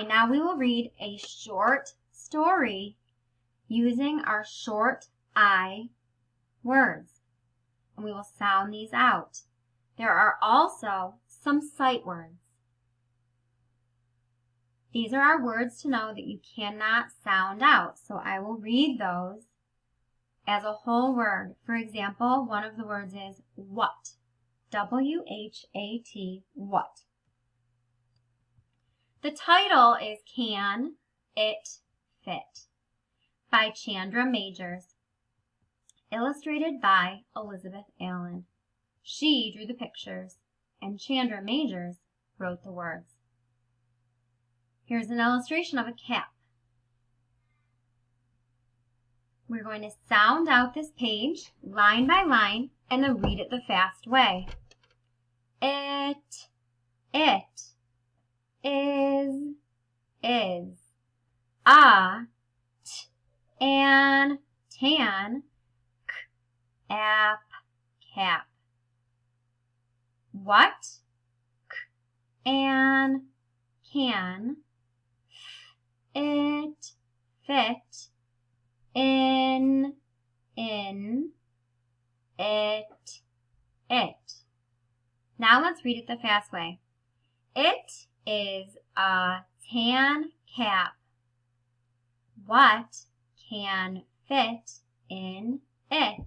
fine. Now we will read a short story using our short I words. And we will sound these out. There are also some sight words. These are our words to know that you cannot sound out. So I will read those as a whole word. For example, one of the words is what. W-H-A-T, what. The title is Can It Fit by Chandra Majors, illustrated by Elizabeth Allen. She drew the pictures, and Chandra Majors wrote the words. Here's an illustration of a cap. We're going to sound out this page line by line and then read it the fast way. It, is, a, t, an, tan, k, ap, cap. What, k, an, can, it, fit, in, it. Now let's read it the fast way. It is a tan cap. What can fit in it?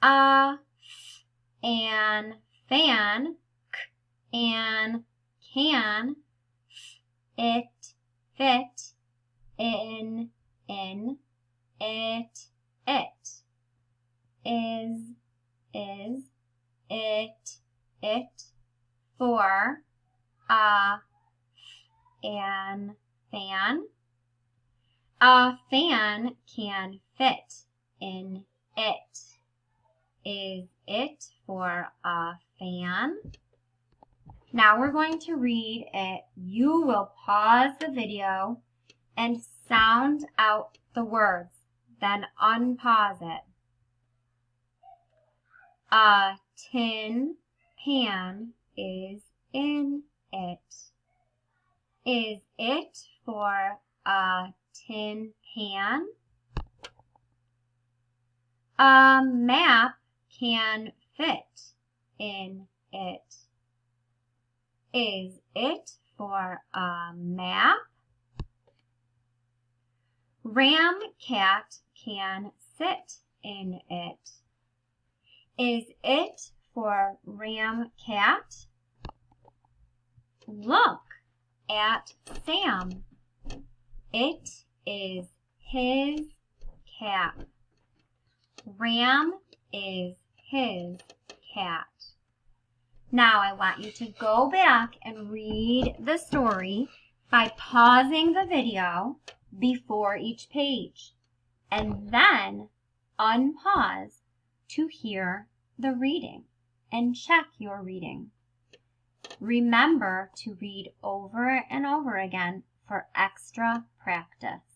A, an, fan, k, an, can, it, fit, in, it, is, it, for, a, an, fan. A fan can fit in it. Is it for a fan? Now we're going to read it. You will pause the video and sound out the words, then unpause it. A tin pan is in it. Is it for a tin pan? A map can fit in it. Is it for a map? Ram cat can sit in it. Is it for ram cat? Look at Sam. It is his cap. Ram is his cat. Now I want you to go back and read the story by pausing the video before each page and then unpause to hear the reading and check your reading. Remember to read over and over again for extra practice.